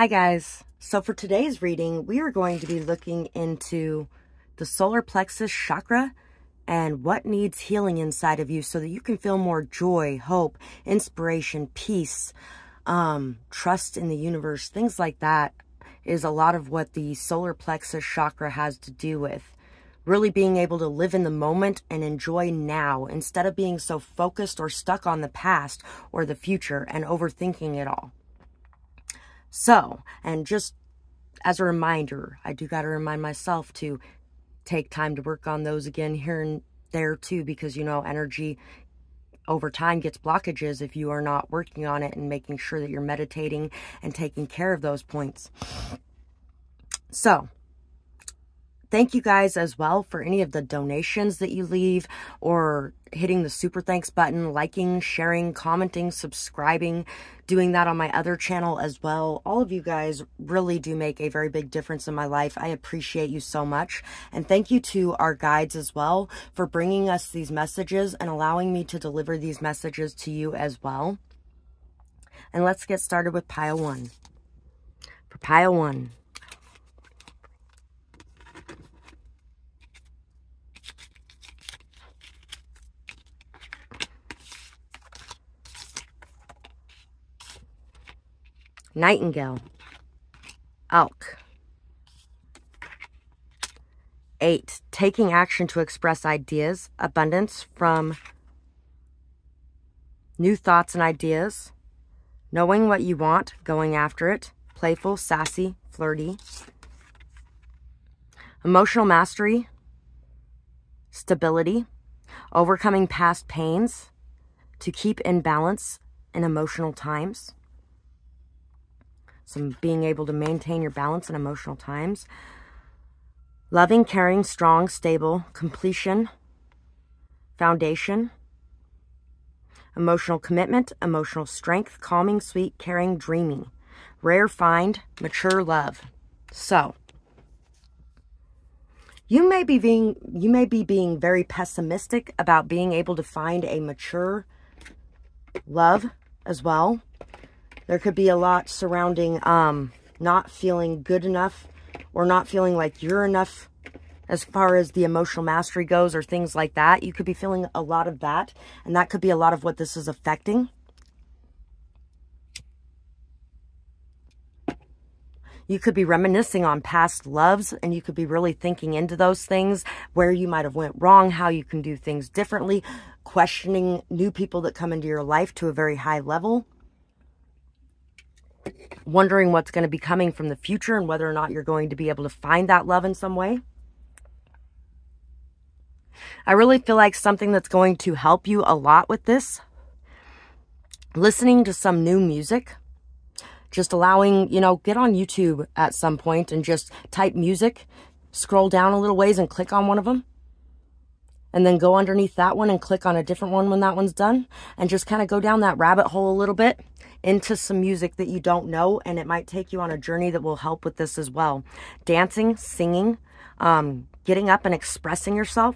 Hi guys. So for today's reading, we are going to be looking into the solar plexus chakra and what needs healing inside of you so that you can feel more joy, hope, inspiration, peace, trust in the universe. Things like that is a lot of what the solar plexus chakra has to do with. Really being able to live in the moment and enjoy now instead of being so focused or stuck on the past or the future and overthinking it all. So, and just as a reminder, I do got to remind myself to take time to work on those again here and there too, because, you know, energy over time gets blockages if you are not working on it and making sure that you're meditating and taking care of those points. So, thank you guys as well for any of the donations that you leave or hitting the super thanks button, liking, sharing, commenting, subscribing, doing that on my other channel as well. All of you guys really do make a very big difference in my life. I appreciate you so much. And thank you to our guides as well for bringing us these messages and allowing me to deliver these messages to you as well. And let's get started with pile 1. For pile 1. Nightingale, elk. 8, taking action to express ideas, abundance from new thoughts and ideas, knowing what you want, going after it, playful, sassy, flirty. Emotional mastery, stability, overcoming past pains, to keep in balance in emotional times. So being able to maintain your balance in emotional times. Loving, caring, strong, stable, completion, foundation. Emotional commitment, emotional strength, calming, sweet, caring, dreaming. Rare find, mature love. So, you may be being very pessimistic about being able to find a mature love as well. There could be a lot surrounding not feeling good enough or not feeling like you're enough as far as the emotional mastery goes or things like that. You could be feeling a lot of that, and that could be a lot of what this is affecting. You could be reminiscing on past loves, and you could be really thinking into those things, where you might have went wrong, how you can do things differently, questioning new people that come into your life to a very high level. Wondering what's going to be coming from the future and whether or not you're going to be able to find that love in some way. I really feel like something that's going to help you a lot with this, listening to some new music, just allowing, you know, get on YouTube at some point and just type music, scroll down a little ways and click on one of them, and then go underneath that one and click on a different one when that one's done, and just kind of go down that rabbit hole a little bit into some music that you don't know, and it might take you on a journey that will help with this as well. Dancing, singing, getting up and expressing yourself,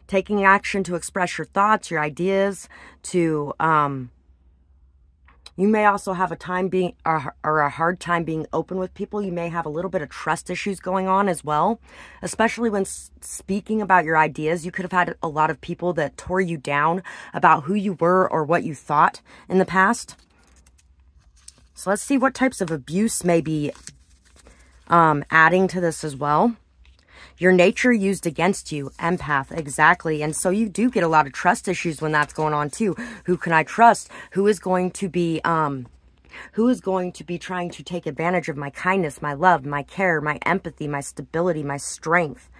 taking action to express your thoughts, your ideas, to you may also have a time being or a hard time being open with people. You may have a little bit of trust issues going on as well, especially when speaking about your ideas. You could have had a lot of people that tore you down about who you were or what you thought in the past. So let's see what types of abuse may be adding to this as well. Your nature used against you, empath, exactly. And so you do get a lot of trust issues when that's going on too. Who can I trust? Who is going to be trying to take advantage of my kindness, my love, my care, my empathy, my stability, my strength?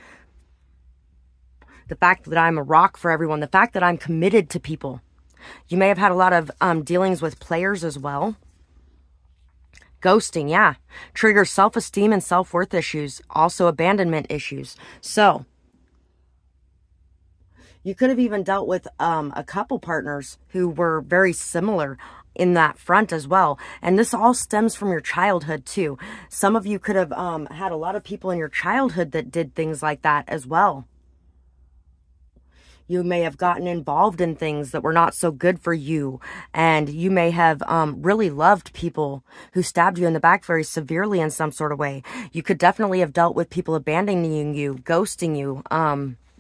The fact that I'm a rock for everyone, the fact that I'm committed to people. You may have had a lot of dealings with players as well. Ghosting, yeah. Triggers self-esteem and self-worth issues. Also abandonment issues. So, you could have even dealt with a couple partners who were very similar in that front as well. And this all stems from your childhood too. Some of you could have had a lot of people in your childhood that did things like that as well. You may have gotten involved in things that were not so good for you. And you may have really loved people who stabbed you in the back very severely in some sort of way. You could definitely have dealt with people abandoning you, ghosting you,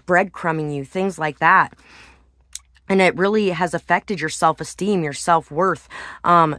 breadcrumbing you, things like that. And it really has affected your self-esteem, your self-worth.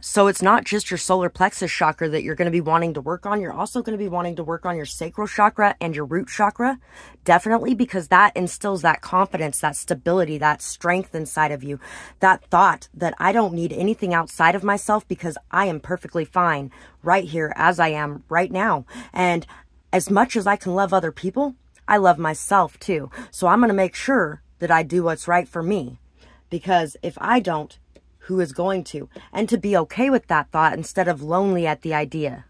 So it's not just your solar plexus chakra that you're going to be wanting to work on. You're also going to be wanting to work on your sacral chakra and your root chakra. Definitely, because that instills that confidence, that stability, that strength inside of you. That thought that I don't need anything outside of myself because I am perfectly fine right here as I am right now. And as much as I can love other people, I love myself too. So I'm going to make sure that I do what's right for me. Because if I don't, who is going to? And to be okay with that thought instead of lonely at the idea.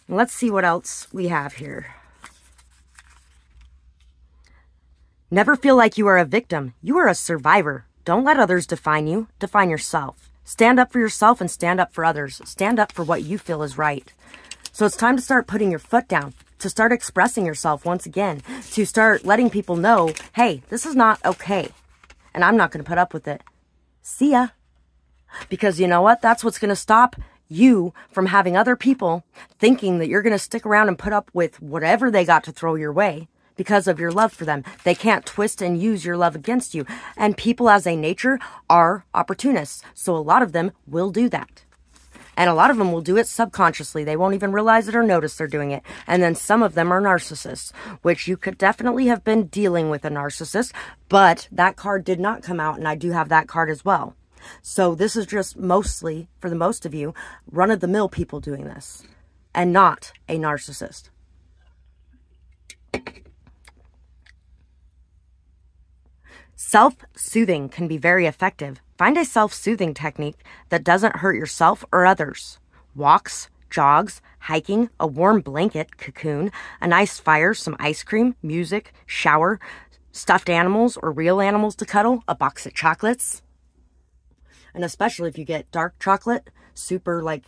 Let's see what else we have here. Never feel like you are a victim. You are a survivor. Don't let others define you. Define yourself. Stand up for yourself and stand up for others. Stand up for what you feel is right. So it's time to start putting your foot down. To start expressing yourself once again, to start letting people know, hey, this is not okay, and I'm not going to put up with it. See ya. Because you know what? That's what's going to stop you from having other people thinking that you're going to stick around and put up with whatever they got to throw your way because of your love for them. They can't twist and use your love against you. And people as a nature are opportunists, so a lot of them will do that. And a lot of them will do it subconsciously. They won't even realize it or notice they're doing it. And then some of them are narcissists, which you could definitely have been dealing with a narcissist, but that card did not come out, and I do have that card as well. So this is just mostly, for the most of you, run-of-the-mill people doing this, and not a narcissist. Self-soothing can be very effective. Find a self-soothing technique that doesn't hurt yourself or others. Walks, jogs, hiking, a warm blanket, cocoon, a nice fire, some ice cream, music, shower, stuffed animals or real animals to cuddle, a box of chocolates. And especially if you get dark chocolate, super like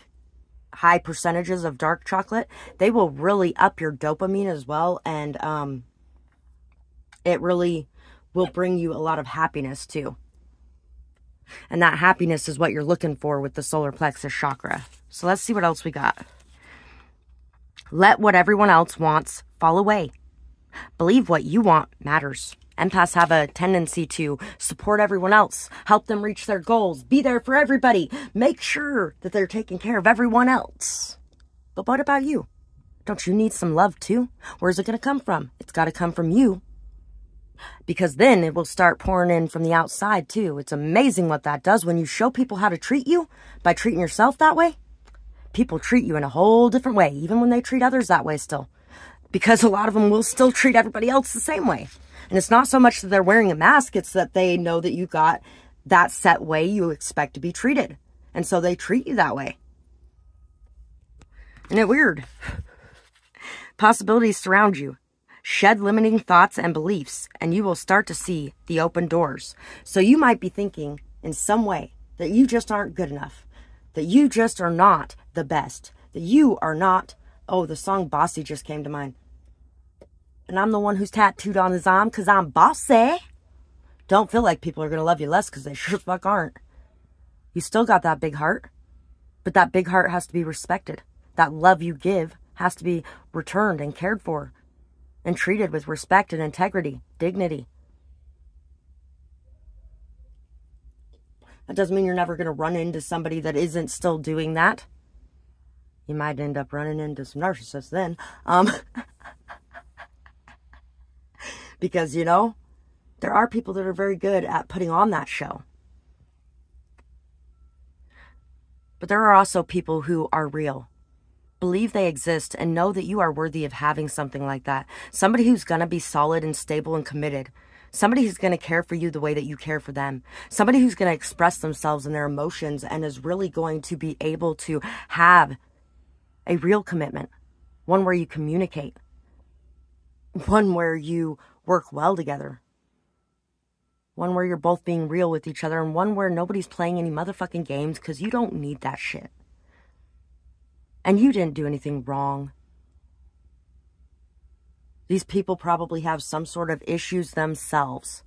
high percentages of dark chocolate, they will really up your dopamine as well. And it really will bring you a lot of happiness too. And that happiness is what you're looking for with the solar plexus chakra. So let's see what else we got. Let what everyone else wants fall away. Believe what you want matters. Empaths have a tendency to support everyone else, help them reach their goals, be there for everybody, make sure that they're taking care of everyone else. But what about you? Don't you need some love too? Where's it going to come from? It's got to come from you. Because then it will start pouring in from the outside too. It's amazing what that does when you show people how to treat you by treating yourself that way. People treat you in a whole different way, even when they treat others that way still. Because a lot of them will still treat everybody else the same way. And it's not so much that they're wearing a mask, it's that they know that you got that set way you expect to be treated. And so they treat you that way. Isn't it weird? Possibilities surround you. Shed limiting thoughts and beliefs, and you will start to see the open doors. So you might be thinking in some way that you just aren't good enough, that you just are not the best, that you are not, oh, the song Bossy just came to mind. And I'm the one who's tattooed on his arm because I'm bossy. Don't feel like people are going to love you less because they sure as fuck aren't. You still got that big heart, but that big heart has to be respected. That love you give has to be returned and cared for and treated with respect and integrity, dignity. That doesn't mean you're never going to run into somebody that isn't still doing that. You might end up running into some narcissists then. Because, you know, there are people that are very good at putting on that show. But there are also people who are real. Believe they exist and know that you are worthy of having something like that. Somebody who's going to be solid and stable and committed. Somebody who's going to care for you the way that you care for them. Somebody who's going to express themselves and their emotions and is really going to be able to have a real commitment. One where you communicate. One where you work well together. One where you're both being real with each other. And one where nobody's playing any motherfucking games because you don't need that shit. And you didn't do anything wrong. These people probably have some sort of issues themselves.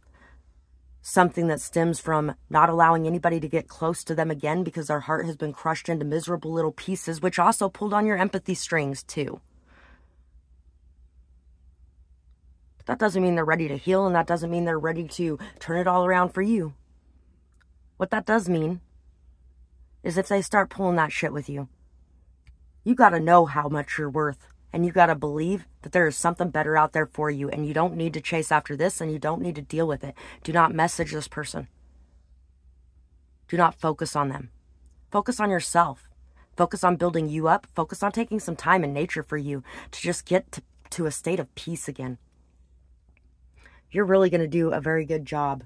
Something that stems from not allowing anybody to get close to them again because their heart has been crushed into miserable little pieces, which also pulled on your empathy strings too. But that doesn't mean they're ready to heal, and that doesn't mean they're ready to turn it all around for you. What that does mean is if they start pulling that shit with you, you got to know how much you're worth. And you got to believe that there is something better out there for you. And you don't need to chase after this, and you don't need to deal with it. Do not message this person. Do not focus on them. Focus on yourself. Focus on building you up. Focus on taking some time in nature for you to just get to a state of peace again. You're really going to do a very good job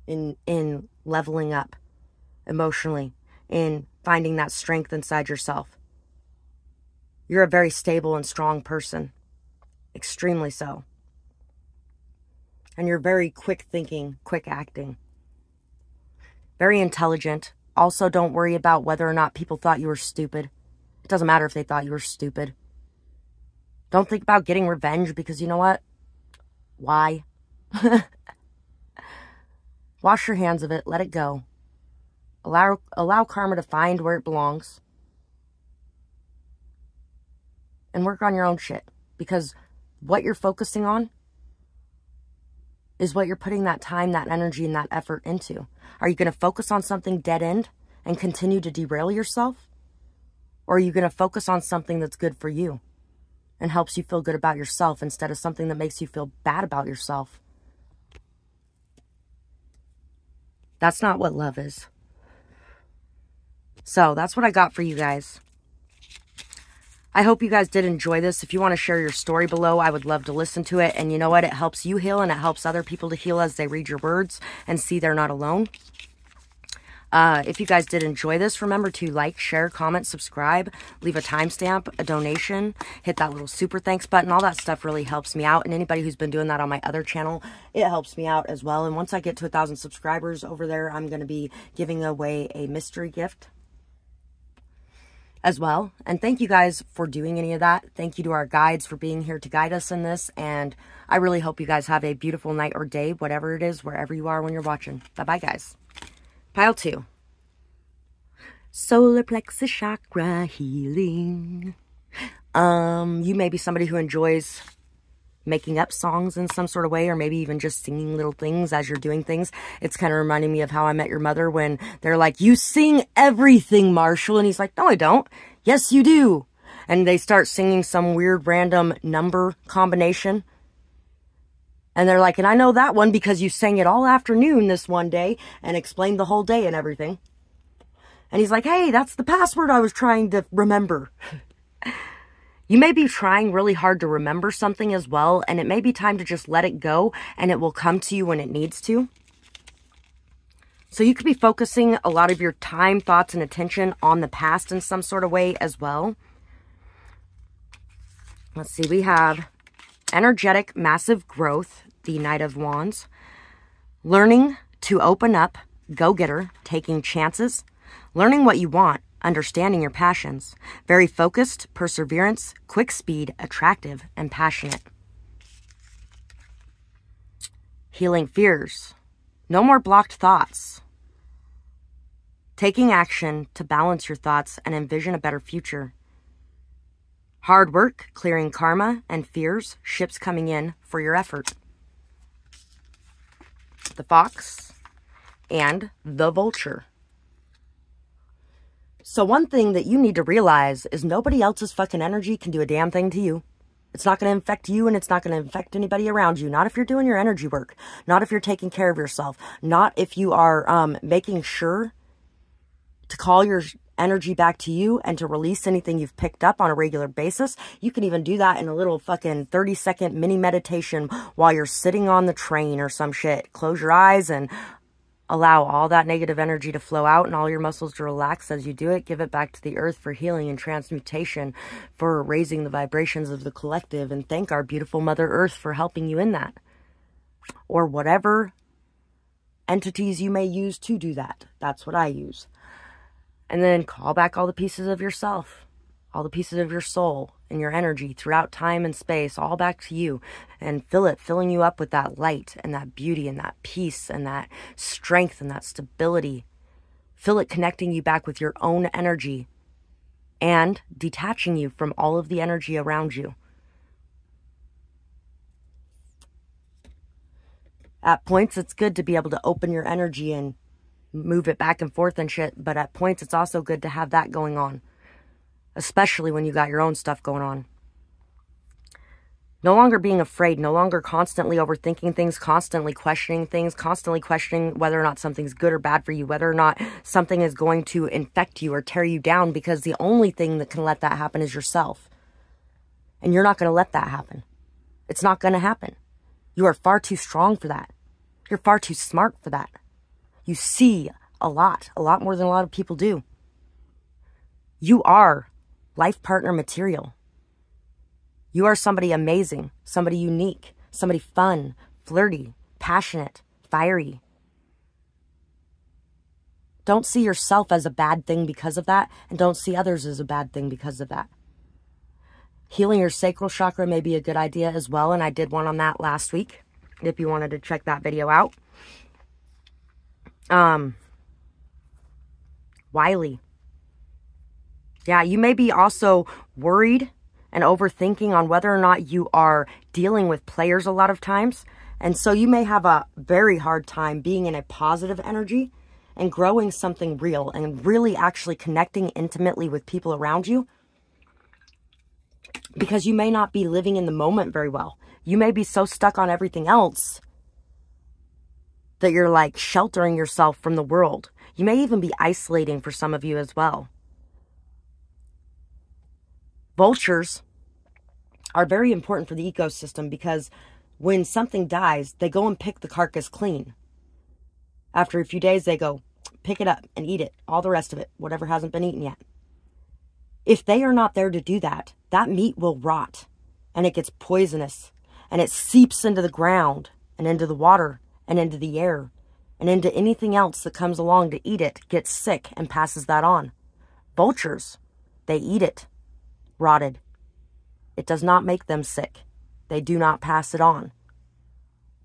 in leveling up emotionally, in finding that strength inside yourself. You're a very stable and strong person. Extremely so. And you're very quick thinking, quick acting. Very intelligent. Also, don't worry about whether or not people thought you were stupid. It doesn't matter if they thought you were stupid. Don't think about getting revenge because you know what? Why? Wash your hands of it. Let it go. Allow karma to find where it belongs. And work on your own shit. Because what you're focusing on is what you're putting that time, that energy, and that effort into. Are you going to focus on something dead end and continue to derail yourself? Or are you going to focus on something that's good for you and helps you feel good about yourself instead of something that makes you feel bad about yourself? That's not what love is. So that's what I got for you guys. I hope you guys did enjoy this. If you want to share your story below, I would love to listen to it. And you know what? It helps you heal, and it helps other people to heal as they read your words and see they're not alone. If you guys did enjoy this, remember to like, share, comment, subscribe, leave a timestamp, a donation, hit that little super thanks button. All that stuff really helps me out. And anybody who's been doing that on my other channel, it helps me out as well. And once I get to 1,000 subscribers over there, I'm going to be giving away a mystery gift as well. And thank you guys for doing any of that. Thank you to our guides for being here to guide us in this. And I really hope you guys have a beautiful night or day, whatever it is, wherever you are when you're watching. Bye-bye, guys. Pile 2. Solar plexus chakra healing. You may be somebody who enjoys making up songs in some sort of way, or maybe even just singing little things as you're doing things. It's kind of reminding me of How I Met Your Mother when they're like, you sing everything, Marshall. And he's like, no, I don't. Yes, you do. And they start singing some weird random number combination. And they're like, and I know that one because you sang it all afternoon this one day and explained the whole day and everything. And he's like, hey, that's the password I was trying to remember. You may be trying really hard to remember something as well, and it may be time to just let it go, and it will come to you when it needs to. So you could be focusing a lot of your time, thoughts, and attention on the past in some sort of way as well. Let's see, we have energetic, massive growth, the Knight of Wands. Learning to open up, go-getter, taking chances, learning what you want, understanding your passions. Very focused, perseverance, quick speed, attractive, and passionate. Healing fears. No more blocked thoughts. Taking action to balance your thoughts and envision a better future. Hard work, clearing karma and fears, ships coming in for your effort. The Fox and the Vulture. So one thing that you need to realize is nobody else's fucking energy can do a damn thing to you. It's not going to infect you, and it's not going to infect anybody around you. Not if you're doing your energy work. Not if you're taking care of yourself. Not if you are making sure to call your energy back to you and to release anything you've picked up on a regular basis. You can even do that in a little fucking 30-second mini meditation while you're sitting on the train or some shit. Close your eyes and allow all that negative energy to flow out and all your muscles to relax as you do it. Give it back to the earth for healing and transmutation, for raising the vibrations of the collective, and thank our beautiful Mother Earth for helping you in that. Or whatever entities you may use to do that. That's what I use. And then call back all the pieces of yourself, all the pieces of your soul, in your energy throughout time and space, all back to you, and fill it, filling you up with that light and that beauty and that peace and that strength and that stability. Fill it connecting you back with your own energy and detaching you from all of the energy around you. At points, it's good to be able to open your energy and move it back and forth and shit, but at points, it's also good to have that going on, especially when you got your own stuff going on. No longer being afraid, no longer constantly overthinking things, constantly questioning things, constantly questioning whether or not something's good or bad for you, whether or not something is going to infect you or tear you down, because the only thing that can let that happen is yourself. And you're not going to let that happen. It's not going to happen. You are far too strong for that. You're far too smart for that. You see a lot more than a lot of people do. You are life partner material. You are somebody amazing, somebody unique, somebody fun, flirty, passionate, fiery. Don't see yourself as a bad thing because of that, and don't see others as a bad thing because of that. Healing your sacral chakra may be a good idea as well, and I did one on that last week, if you wanted to check that video out. Wily. Yeah, you may be also worried and overthinking on whether or not you are dealing with players a lot of times. And so you may have a very hard time being in a positive energy and growing something real and really actually connecting intimately with people around you, because you may not be living in the moment very well. You may be so stuck on everything else that you're like sheltering yourself from the world. You may even be isolating for some of you as well. Vultures are very important for the ecosystem because when something dies, they go and pick the carcass clean. After a few days, they go pick it up and eat it, all the rest of it, whatever hasn't been eaten yet. If they are not there to do that, that meat will rot and it gets poisonous and it seeps into the ground and into the water and into the air and into anything else that comes along to eat it, gets sick and passes that on. Vultures, they eat it rotted. It does not make them sick. They do not pass it on.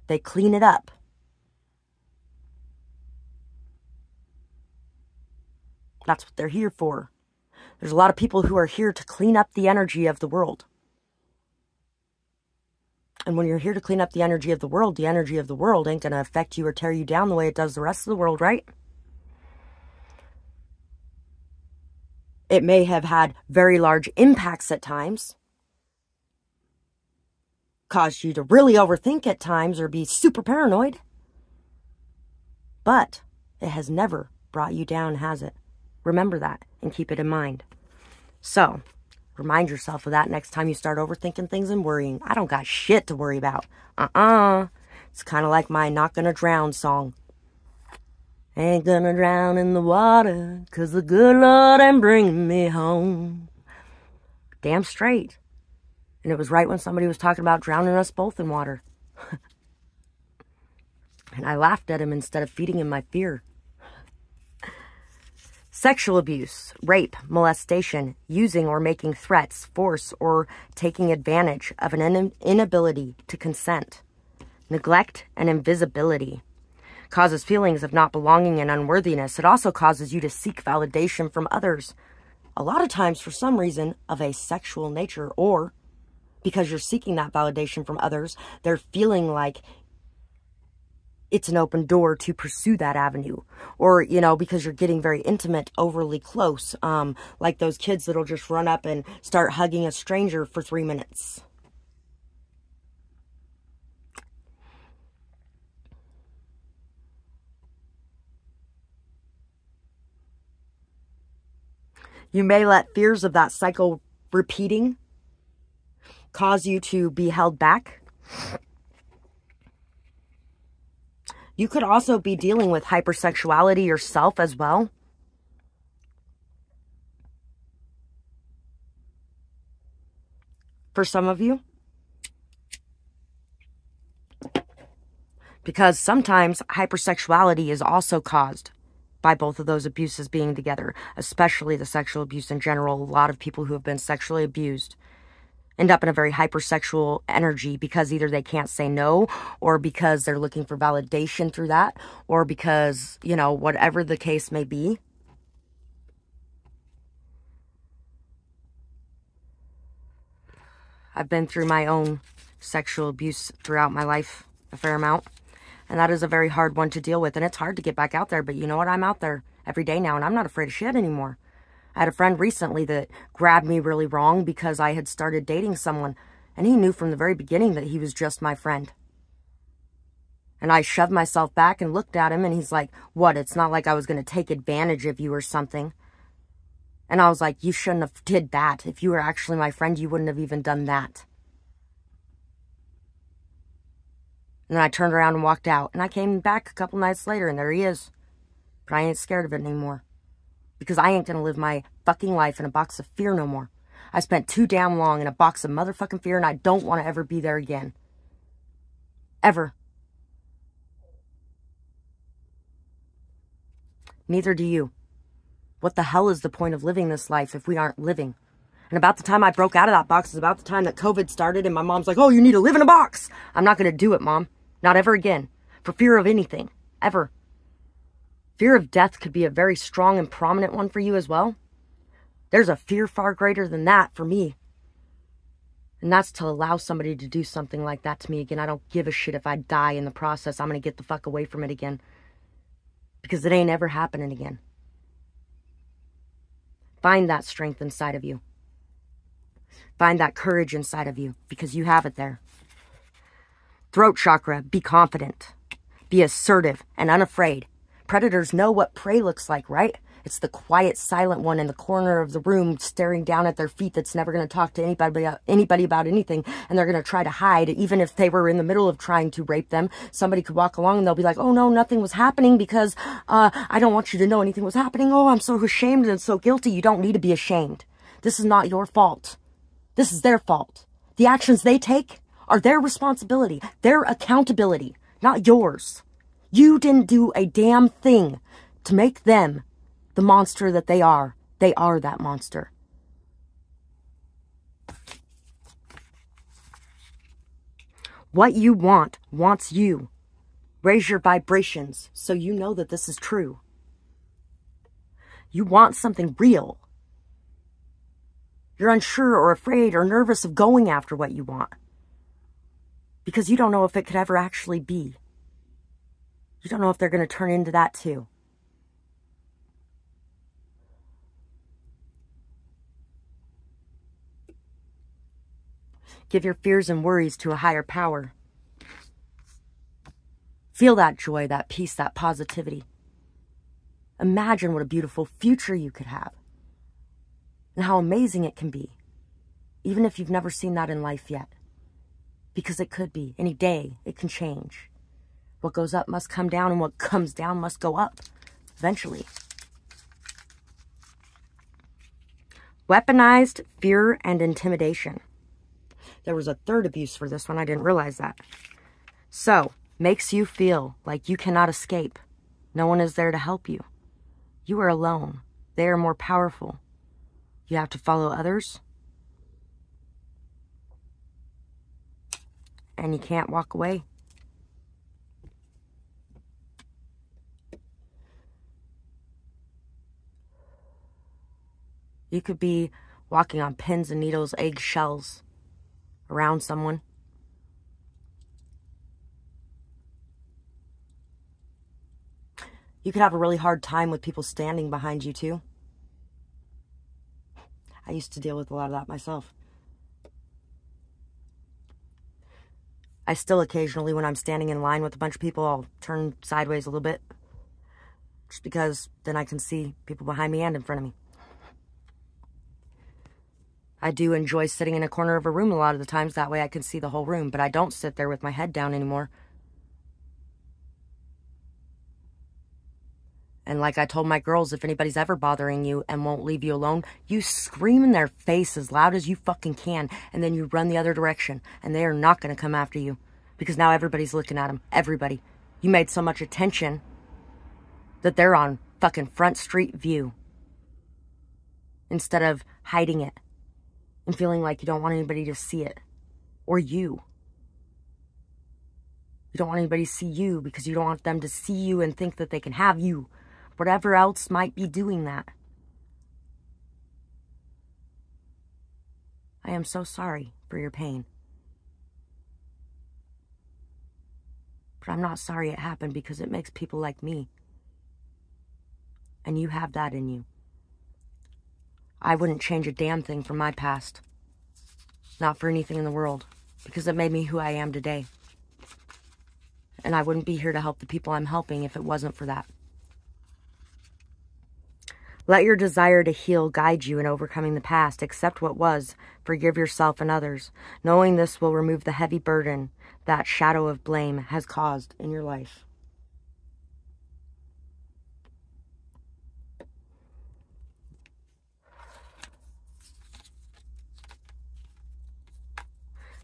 They clean it up. That's what they're here for. There's a lot of people who are here to clean up the energy of the world. And when you're here to clean up the energy of the world ain't going to affect you or tear you down the way it does the rest of the world, right? It may have had very large impacts at times, caused you to really overthink at times or be super paranoid, but it has never brought you down, has it? Remember that and keep it in mind. So, remind yourself of that next time you start overthinking things and worrying. I don't got shit to worry about. It's kind of like my Not Gonna Drown song. Ain't gonna drown in the water, 'cause the good Lord ain't bringing me home. Damn straight. And it was right when somebody was talking about drowning us both in water. And I laughed at him instead of feeding him my fear. Sexual abuse, rape, molestation, using or making threats, force, or taking advantage of an inability to consent, neglect, and invisibility causes feelings of not belonging and unworthiness. It also causes you to seek validation from others, a lot of times for some reason of a sexual nature, or because you're seeking that validation from others, they're feeling like it's an open door to pursue that avenue. Or, you know, because you're getting very intimate, overly close, like those kids that'll just run up and start hugging a stranger for 3 minutes. You may let fears of that cycle repeating cause you to be held back. You could also be dealing with hypersexuality yourself as well. For some of you. Because sometimes hypersexuality is also caused by both of those abuses being together, especially the sexual abuse in general. A lot of people who have been sexually abused end up in a very hypersexual energy because either they can't say no, or because they're looking for validation through that, or because, you know, whatever the case may be. I've been through my own sexual abuse throughout my life a fair amount, and that is a very hard one to deal with, and it's hard to get back out there, but you know what? I'm out there every day now, and I'm not afraid of shit anymore. I had a friend recently that grabbed me really wrong because I had started dating someone, and he knew from the very beginning that he was just my friend. And I shoved myself back and looked at him, and he's like, what? It's not like I was going to take advantage of you or something. And I was like, you shouldn't have did that. If you were actually my friend, you wouldn't have even done that. And then I turned around and walked out. And I came back a couple nights later, and there he is. But I ain't scared of it anymore. Because I ain't going to live my fucking life in a box of fear no more. I spent too damn long in a box of motherfucking fear, and I don't want to ever be there again. Ever. Neither do you. What the hell is the point of living this life if we aren't living? And about the time I broke out of that box is about the time that COVID started, and my mom's like, oh, you need to live in a box. I'm not going to do it, Mom. Not ever again. For fear of anything. Ever. Fear of death could be a very strong and prominent one for you as well. There's a fear far greater than that for me. And that's to allow somebody to do something like that to me again. I don't give a shit if I die in the process. I'm going to get the fuck away from it again. Because it ain't ever happening again. Find that strength inside of you. Find that courage inside of you, because you have it there. Throat chakra, be confident. Be assertive and unafraid. Predators know what prey looks like, right? It's the quiet, silent one in the corner of the room staring down at their feet that's never going to talk to anybody about anything, and they're going to try to hide. Even if they were in the middle of trying to rape them, somebody could walk along and they'll be like, oh no, nothing was happening because I don't want you to know anything was happening. Oh, I'm so ashamed and so guilty. You don't need to be ashamed. This is not your fault. This is their fault. The actions they take are their responsibility, their accountability, not yours. You didn't do a damn thing to make them the monster that they are. They are that monster. What you want wants you. Raise your vibrations so you know that this is true. You want something real. You're unsure or afraid or nervous of going after what you want. Because you don't know if it could ever actually be. You don't know if they're going to turn into that too. Give your fears and worries to a higher power. Feel that joy, that peace, that positivity. Imagine what a beautiful future you could have. And how amazing it can be. Even if you've never seen that in life yet. Because it could be. Any day, it can change. What goes up must come down, and what comes down must go up. Eventually. Weaponized fear and intimidation. There was a third abuse for this one. I didn't realize that. So, makes you feel like you cannot escape. No one is there to help you. You are alone. They are more powerful. You have to follow others. And you can't walk away. You could be walking on pins and needles, eggshells around someone. You could have a really hard time with people standing behind you too. I used to deal with a lot of that myself. I still occasionally, when I'm standing in line with a bunch of people, I'll turn sideways a little bit. Just because then I can see people behind me and in front of me. I do enjoy sitting in a corner of a room a lot of the times. That way I can see the whole room. But I don't sit there with my head down anymore. And like I told my girls, if anybody's ever bothering you and won't leave you alone, you scream in their face as loud as you fucking can. And then you run the other direction. And they are not going to come after you. Because now everybody's looking at them. Everybody. You made so much attention that they're on fucking Front Street View. Instead of hiding it. and feeling like you don't want anybody to see it, or you. You don't want anybody to see you because you don't want them to see you and think that they can have you. Whatever else might be doing that. I am so sorry for your pain. But I'm not sorry it happened because it makes people like me. And you have that in you. I wouldn't change a damn thing from my past. Not for anything in the world. Because it made me who I am today. And I wouldn't be here to help the people I'm helping if it wasn't for that. Let your desire to heal guide you in overcoming the past. Accept what was. Forgive yourself and others. Knowing this will remove the heavy burden that shadow of blame has caused in your life.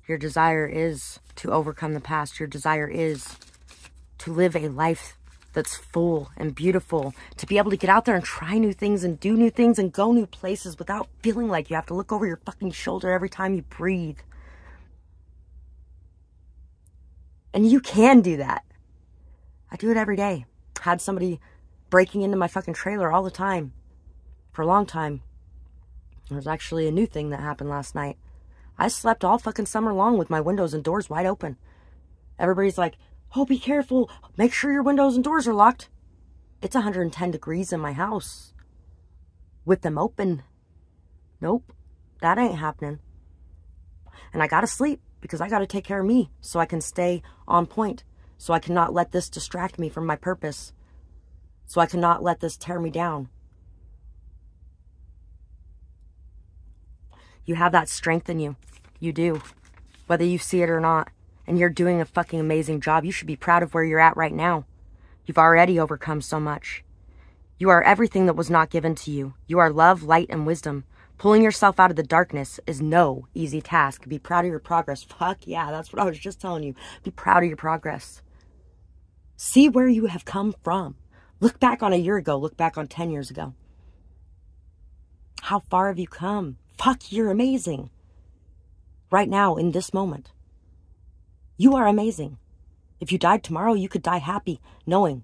Your desire is to overcome the past. Your desire is to live a life that's full and beautiful. To be able to get out there and try new things and do new things and go new places without feeling like you have to look over your fucking shoulder every time you breathe. And you can do that. I do it every day. Had somebody breaking into my fucking trailer all the time. For a long time. There's actually a new thing that happened last night. I slept all fucking summer long with my windows and doors wide open. Everybody's like, oh, be careful. Make sure your windows and doors are locked. It's 110 degrees in my house. With them open. Nope. That ain't happening. And I gotta sleep because I gotta take care of me so I can stay on point. So I cannot let this distract me from my purpose. So I cannot let this tear me down. You have that strength in you. You do. Whether you see it or not. And you're doing a fucking amazing job. You should be proud of where you're at right now. You've already overcome so much. You are everything that was not given to you. You are love, light, and wisdom. Pulling yourself out of the darkness is no easy task. Be proud of your progress. Fuck yeah, that's what I was just telling you. Be proud of your progress. See where you have come from. Look back on a year ago. Look back on 10 years ago. How far have you come? Fuck, you're amazing. Right now, in this moment. You are amazing. If you died tomorrow, you could die happy, knowing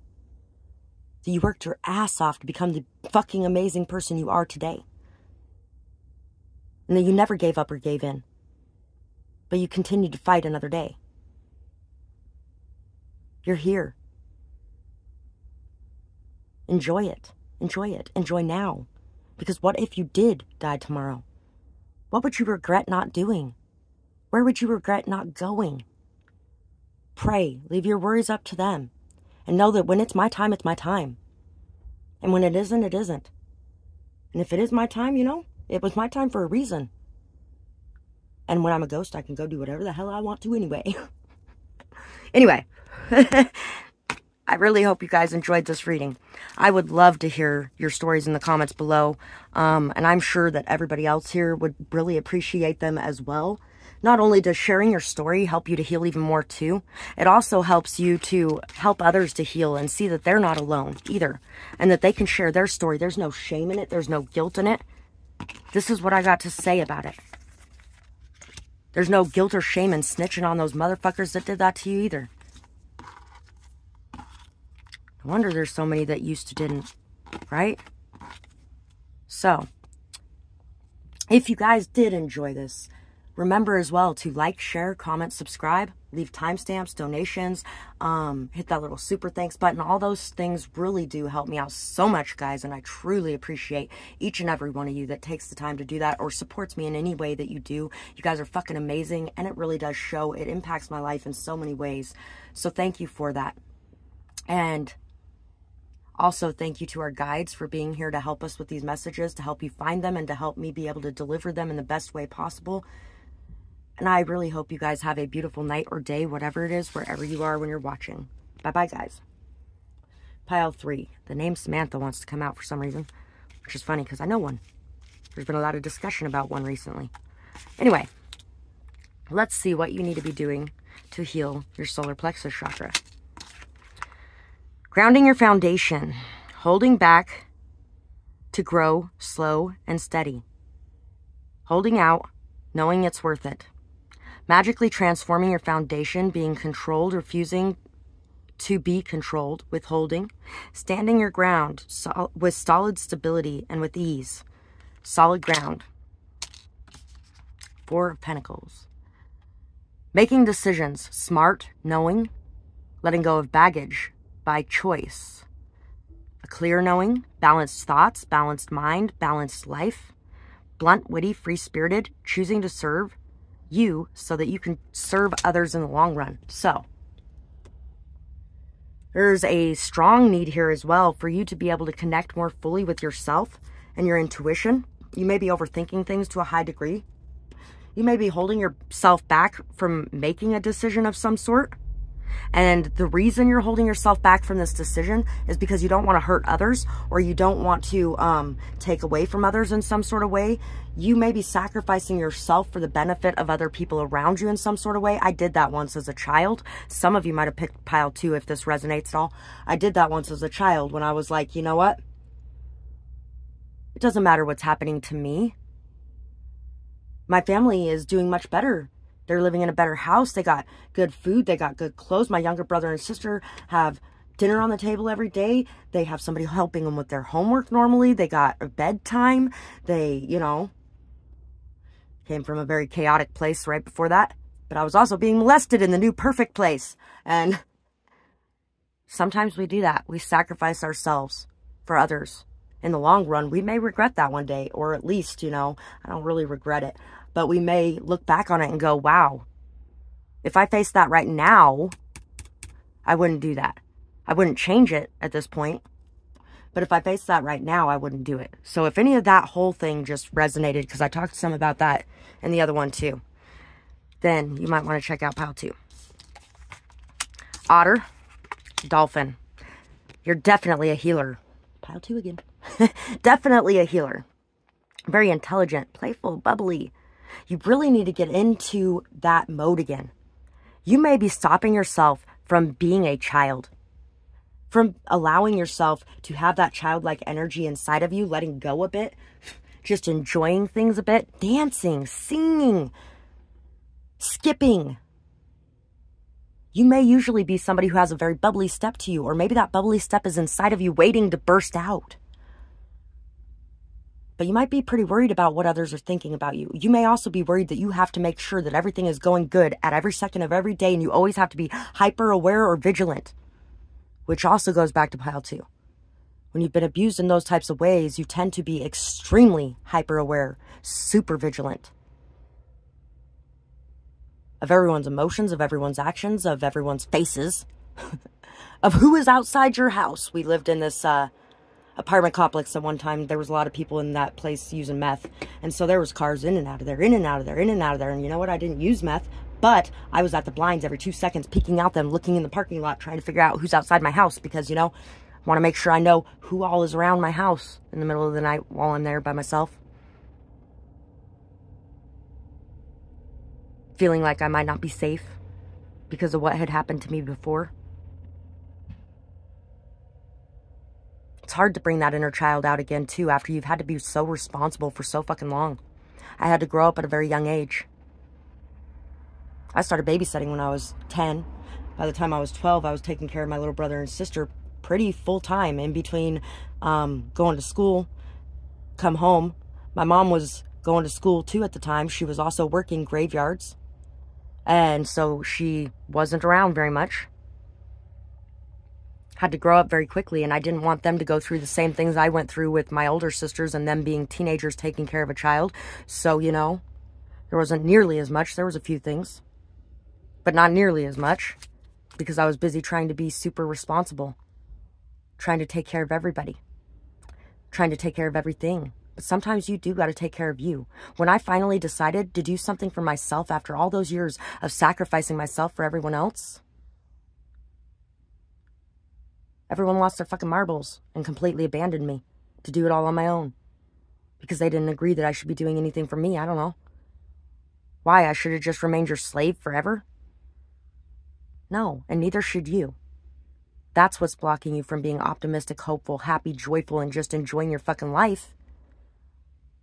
that you worked your ass off to become the fucking amazing person you are today. And that you never gave up or gave in. But you continued to fight another day. You're here. Enjoy it. Enjoy it. Enjoy now. Because what if you did die tomorrow? What would you regret not doing? Where would you regret not going? Pray. Leave your worries up to them. And know that when it's my time, it's my time. And when it isn't, it isn't. And if it is my time, you know, it was my time for a reason. And when I'm a ghost, I can go do whatever the hell I want to anyway. Anyway. I really hope you guys enjoyed this reading. I would love to hear your stories in the comments below. And I'm sure that everybody else here would really appreciate them as well. Not only does sharing your story help you to heal even more too, it also helps you to help others to heal and see that they're not alone either. And that they can share their story. There's no shame in it. There's no guilt in it. This is what I got to say about it. There's no guilt or shame in snitching on those motherfuckers that did that to you either. No wonder there's so many that used to didn't, right? So, if you guys did enjoy this, remember as well to like, share, comment, subscribe, leave timestamps, donations, hit that little super thanks button. All those things really do help me out so much, guys, and I truly appreciate each and every one of you that takes the time to do that or supports me in any way that you do. You guys are fucking amazing, and it really does show. It impacts my life in so many ways, so thank you for that. And also, thank you to our guides for being here to help us with these messages, to help you find them, and to help me be able to deliver them in the best way possible. And I really hope you guys have a beautiful night or day, whatever it is, wherever you are when you're watching. Bye-bye, guys. Pile 3. The name Samantha wants to come out for some reason, which is funny because I know one. There's been a lot of discussion about one recently. Anyway, let's see what you need to be doing to heal your solar plexus chakra. Grounding your foundation, holding back to grow slow and steady. Holding out knowing it's worth it. Magically transforming your foundation, being controlled, refusing to be controlled, withholding, standing your ground with solid stability and with ease. Solid ground. Four of Pentacles. Making decisions, smart, knowing, letting go of baggage by choice. A clear knowing, balanced thoughts, balanced mind, balanced life. Blunt, witty, free-spirited, choosing to serve you so that you can serve others in the long run. So, there's a strong need here as well for you to be able to connect more fully with yourself and your intuition. You may be overthinking things to a high degree. You may be holding yourself back from making a decision of some sort. And the reason you're holding yourself back from this decision is because you don't want to hurt others, or you don't want to take away from others in some sort of way. You may be sacrificing yourself for the benefit of other people around you in some sort of way. I did that once as a child. Some of you might have picked pile 2 if this resonates at all. I did that once as a child when I was like, you know what? It doesn't matter what's happening to me. My family is doing much better. They're living in a better house. They got good food. They got good clothes. My younger brother and sister have dinner on the table every day. They have somebody helping them with their homework normally. They got a bedtime. They, you know, came from a very chaotic place right before that. But I was also being molested in the new perfect place. And sometimes we do that. We sacrifice ourselves for others. In the long run, we may regret that one day, or at least, you know, I don't really regret it, but we may look back on it and go, wow, if I faced that right now, I wouldn't do that. I wouldn't change it at this point, but if I faced that right now, I wouldn't do it. So if any of that whole thing just resonated, because I talked to some about that and the other one too, then you might want to check out pile 2. Otter, dolphin. You're definitely a healer. Pile 2 again. Definitely a healer. Very intelligent, playful, bubbly. You really need to get into that mode again. You may be stopping yourself from being a child, from allowing yourself to have that childlike energy inside of you, letting go a bit, just enjoying things a bit, dancing, singing, skipping. You may usually be somebody who has a very bubbly step to you, or maybe that bubbly step is inside of you waiting to burst out. But you might be pretty worried about what others are thinking about you. You may also be worried that you have to make sure that everything is going good at every second of every day, and you always have to be hyper aware or vigilant, which also goes back to pile 2. When you've been abused in those types of ways, you tend to be extremely hyper aware, super vigilant of everyone's emotions, of everyone's actions, of everyone's faces, of who is outside your house. We lived in this apartment complex at one time. There was a lot of people in that place using meth, and so there was cars in and out of there, in and out of there, in and out of there. And you know what? I didn't use meth, but I was at the blinds every 2 seconds, peeking out them, looking in the parking lot, trying to figure out who's outside my house, because, you know, I want to make sure I know who all is around my house in the middle of the night while I'm there by myself, feeling like I might not be safe because of what had happened to me before. It's hard to bring that inner child out again, too, after you've had to be so responsible for so fucking long. I had to grow up at a very young age. I started babysitting when I was 10. By the time I was 12, I was taking care of my little brother and sister pretty full-time, in between going to school, come home. My mom was going to school, too, at the time. She was also working graveyards, and so she wasn't around very much. Had to grow up very quickly, and I didn't want them to go through the same things I went through with my older sisters and them being teenagers taking care of a child. So, you know, there wasn't nearly as much. There was a few things, but not nearly as much, because I was busy trying to be super responsible, trying to take care of everybody, trying to take care of everything. But sometimes you do got to take care of you. When I finally decided to do something for myself after all those years of sacrificing myself for everyone else, everyone lost their fucking marbles and completely abandoned me to do it all on my own, because they didn't agree that I should be doing anything for me. I don't know. Why? I should have just remained your slave forever? No, and neither should you. That's what's blocking you from being optimistic, hopeful, happy, joyful, and just enjoying your fucking life.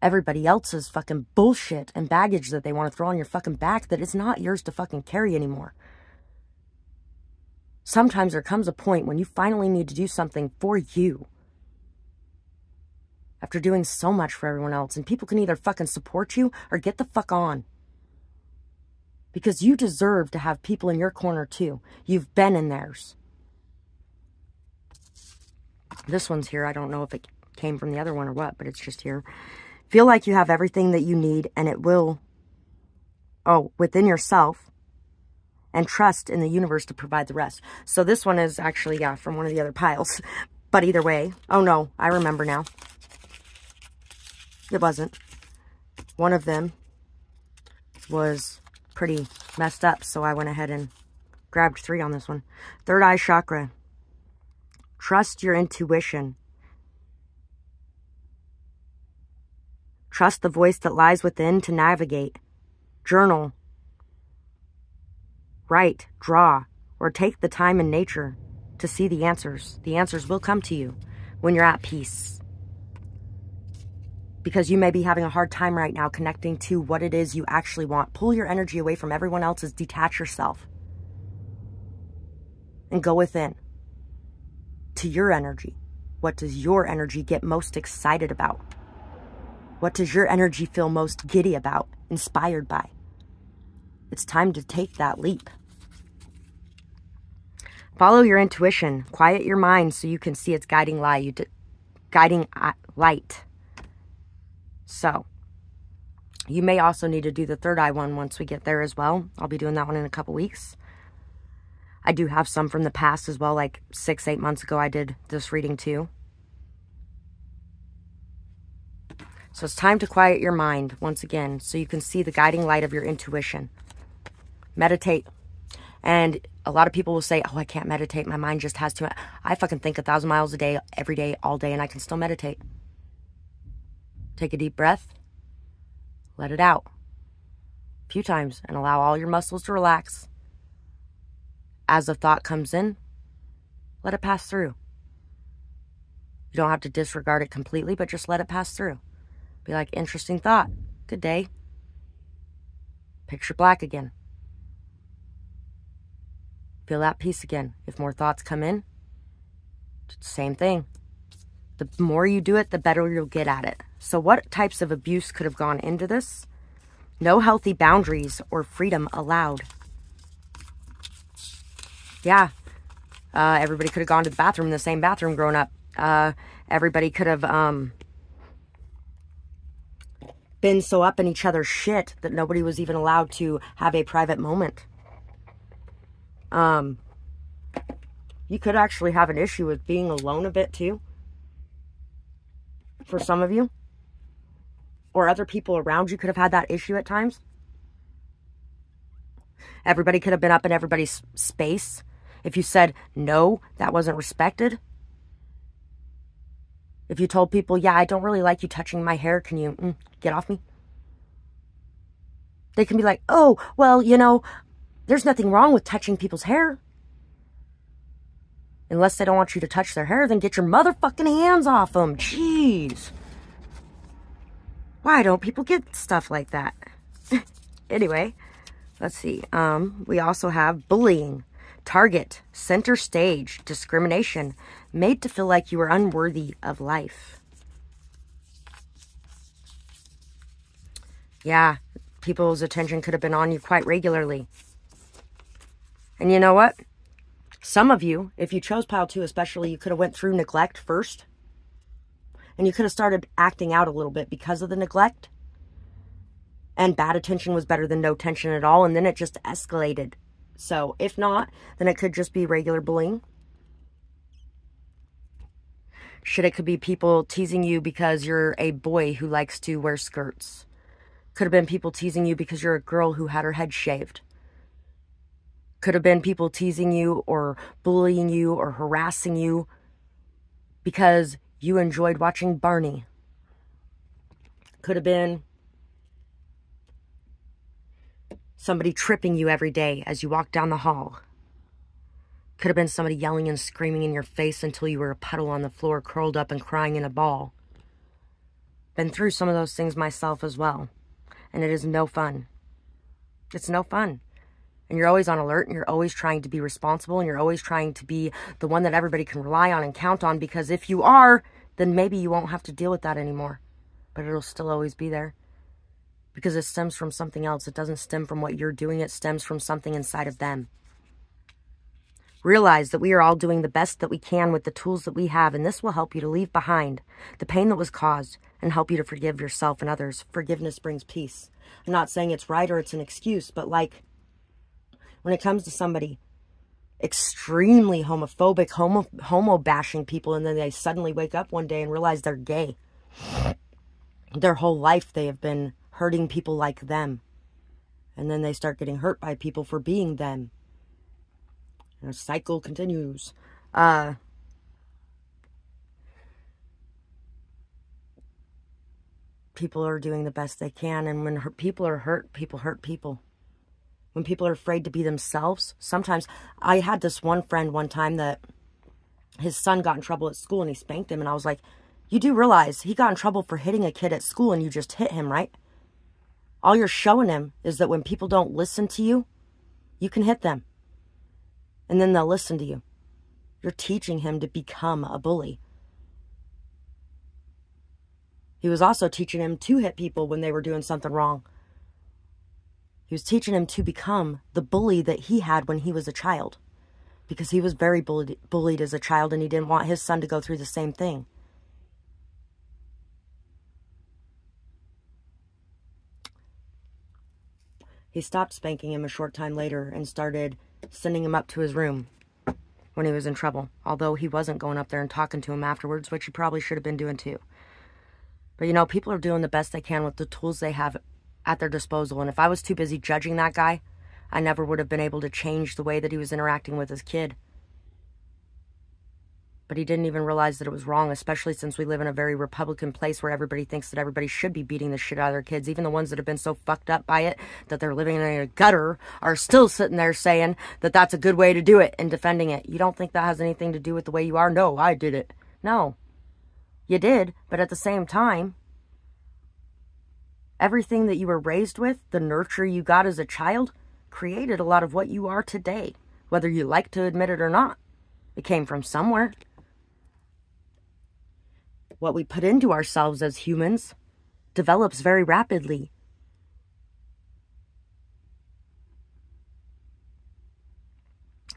everybody else's fucking bullshit and baggage that they want to throw on your fucking back that is not yours to fucking carry anymore. Sometimes there comes a point when you finally need to do something for you. After doing so much for everyone else, and people can either fucking support you or get the fuck on. Because you deserve to have people in your corner too. You've been in theirs. This one's here. I don't know if it came from the other one or what, but it's just here. Feel like you have everything that you need, and it will, within yourself, and trust in the universe to provide the rest. So this one is actually, yeah, from one of the other piles. But either way, oh no, I remember now. It wasn't. One of them was pretty messed up, so I went ahead and grabbed 3 on this one. Third eye chakra. Trust your intuition. Trust the voice that lies within to navigate. Journal. Write, draw, or take the time in nature to see the answers. The answers will come to you when you're at peace. Because you may be having a hard time right now connecting to what it is you actually want. Pull your energy away from everyone else's. Detach yourself. And go within. To your energy. What does your energy get most excited about? What does your energy feel most giddy about? Inspired by? It's time to take that leap. Follow your intuition. Quiet your mind so you can see its guiding light. So, you may also need to do the third eye one once we get there as well. I'll be doing that one in a couple weeks. I do have some from the past as well, like 6-8 months ago I did this reading too. So it's time to quiet your mind once again so you can see the guiding light of your intuition. Meditate. And a lot of people will say, oh, I can't meditate. My mind just has too much. I fucking think 1,000 miles a day, every day, all day, and I can still meditate. Take a deep breath. Let it out a few times and allow all your muscles to relax. As a thought comes in, let it pass through. You don't have to disregard it completely, but just let it pass through. Be like, interesting thought. Good day. Picture black again. Feel that peace again. If more thoughts come in, same thing. The more you do it, the better you'll get at it. So what types of abuse could have gone into this? No healthy boundaries or freedom allowed. Yeah. Everybody could have gone to the bathroom in the same bathroom growing up. Everybody could have been so up in each other's shit that nobody was even allowed to have a private moment. You could actually have an issue with being alone a bit too. For some of you. Or other people around you could have had that issue at times. Everybody could have been up in everybody's space. If you said no, that wasn't respected. If you told people, yeah, I don't really like you touching my hair, can you get off me? They can be like, oh, well, you know, there's nothing wrong with touching people's hair. Unless they don't want you to touch their hair, then get your motherfucking hands off them. Jeez. Why don't people get stuff like that? Anyway, let's see. We also have bullying, target, center stage, discrimination, made to feel like you are unworthy of life. Yeah, people's attention could have been on you quite regularly. And you know what? Some of you, if you chose pile 2 especially, you could have went through neglect first. And you could have started acting out a little bit because of the neglect. And bad attention was better than no attention at all. And then it just escalated. So if not, then it could just be regular bullying. Shit, it could be people teasing you because you're a boy who likes to wear skirts. Could have been people teasing you because you're a girl who had her head shaved. Could have been people teasing you or bullying you or harassing you because you enjoyed watching Barney. Could have been somebody tripping you every day as you walk down the hall. Could have been somebody yelling and screaming in your face until you were a puddle on the floor, curled up and crying in a ball. Been through some of those things myself as well. And it is no fun. It's no fun. And you're always on alert, and you're always trying to be responsible, and you're always trying to be the one that everybody can rely on and count on, because if you are, then maybe you won't have to deal with that anymore. But it'll still always be there. Because it stems from something else. It doesn't stem from what you're doing. It stems from something inside of them. Realize that we are all doing the best that we can with the tools that we have, and this will help you to leave behind the pain that was caused and help you to forgive yourself and others. Forgiveness brings peace. I'm not saying it's right or it's an excuse, but like when it comes to somebody extremely homophobic, homo-bashing people, and then they suddenly wake up one day and realize they're gay. Their whole life they have been hurting people like them. And then they start getting hurt by people for being them. And the cycle continues. People are doing the best they can. And when people are hurt, people hurt people. When people are afraid to be themselves. Sometimes, I had this one friend one time that his son got in trouble at school and he spanked him. And I was like, you do realize he got in trouble for hitting a kid at school and you just hit him, right? All you're showing him is that when people don't listen to you, you can hit them. And then they'll listen to you. You're teaching him to become a bully. He was also teaching him to hit people when they were doing something wrong. He was teaching him to become the bully that he had when he was a child. Because he was very bullied as a child and he didn't want his son to go through the same thing. He stopped spanking him a short time later and started sending him up to his room when he was in trouble. Although he wasn't going up there and talking to him afterwards, which he probably should have been doing too. But you know, people are doing the best they can with the tools they have at their disposal. And if I was too busy judging that guy, I never would have been able to change the way that he was interacting with his kid. But he didn't even realize that it was wrong, especially since we live in a very Republican place where everybody thinks that everybody should be beating the shit out of their kids. Even the ones that have been so fucked up by it that they're living in a gutter are still sitting there saying that that's a good way to do it and defending it. You don't think that has anything to do with the way you are? No, I did it. No, you did. But at the same time, everything that you were raised with, the nurture you got as a child, created a lot of what you are today. Whether you like to admit it or not, it came from somewhere. What we put into ourselves as humans develops very rapidly.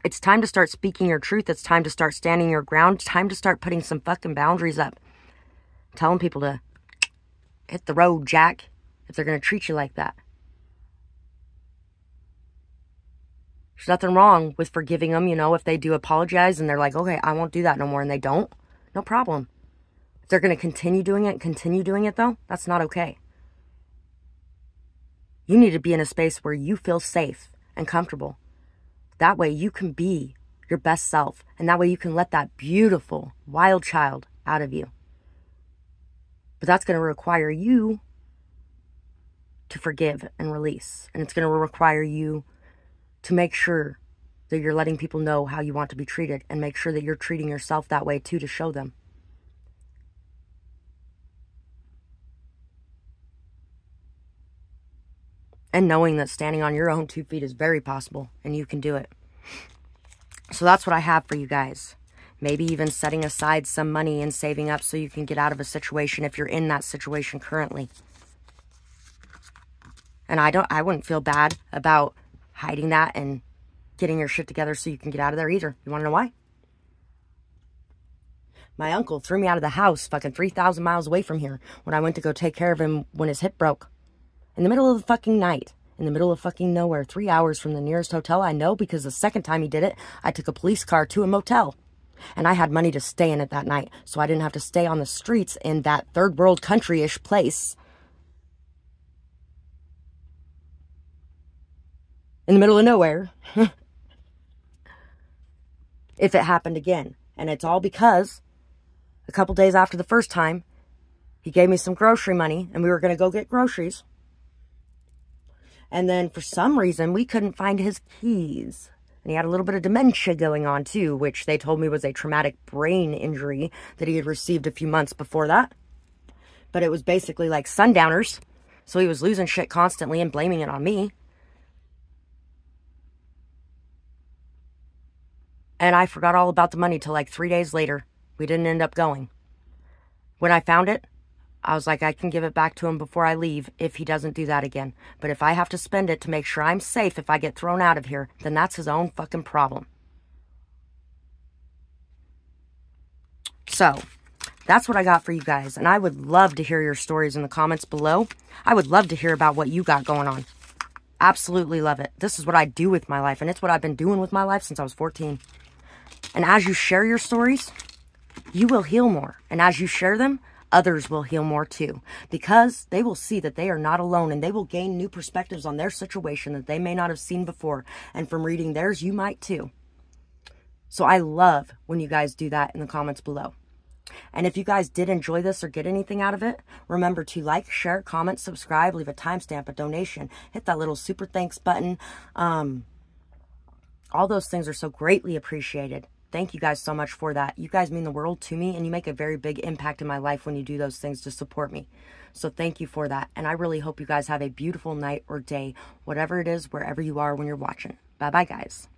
It's time to start speaking your truth. It's time to start standing your ground. It's time to start putting some fucking boundaries up. Telling people to hit the road, Jack, if they're going to treat you like that. There's nothing wrong with forgiving them, you know, if they do apologize and they're like, okay, I won't do that no more, and they don't. No problem. If they're going to continue doing it, though, that's not okay. You need to be in a space where you feel safe and comfortable. That way you can be your best self. And that way you can let that beautiful, wild child out of you. But that's going to require you to forgive and release. And it's going to require you to make sure that you're letting people know how you want to be treated. And make sure that you're treating yourself that way, too, to show them. And knowing that standing on your own 2 feet is very possible. And you can do it. So that's what I have for you guys. Maybe even setting aside some money and saving up so you can get out of a situation if you're in that situation currently. And I wouldn't feel bad about hiding that and getting your shit together so you can get out of there either. You want to know why? My uncle threw me out of the house fucking 3,000 miles away from here when I went to go take care of him when his hip broke. In the middle of the fucking night. In the middle of fucking nowhere. 3 hours from the nearest hotel. I know because the second time he did it, I took a police car to a motel. And I had money to stay in it that night. So I didn't have to stay on the streets in that third world country-ish place. In the middle of nowhere. If it happened again. And it's all because a couple days after the first time, he gave me some grocery money and we were going to go get groceries. And then for some reason, we couldn't find his keys. And he had a little bit of dementia going on too, which they told me was a traumatic brain injury that he had received a few months before that. but it was basically like sundowners. So he was losing shit constantly and blaming it on me. And I forgot all about the money till like 3 days later. We didn't end up going. When I found it, I was like, I can give it back to him before I leave if he doesn't do that again. But if I have to spend it to make sure I'm safe if I get thrown out of here, then that's his own fucking problem. So, that's what I got for you guys. And I would love to hear your stories in the comments below. I would love to hear about what you got going on. Absolutely love it. This is what I do with my life. And it's what I've been doing with my life since I was 14. And as you share your stories, you will heal more. And as you share them, others will heal more too. Because they will see that they are not alone. And they will gain new perspectives on their situation that they may not have seen before. And from reading theirs, you might too. So I love when you guys do that in the comments below. And if you guys did enjoy this or get anything out of it, remember to like, share, comment, subscribe, leave a timestamp, a donation, hit that little super thanks button. All those things are so greatly appreciated. Thank you guys so much for that. You guys mean the world to me, and you make a very big impact in my life when you do those things to support me. So thank you for that. And I really hope you guys have a beautiful night or day, whatever it is, wherever you are when you're watching. Bye-bye, guys.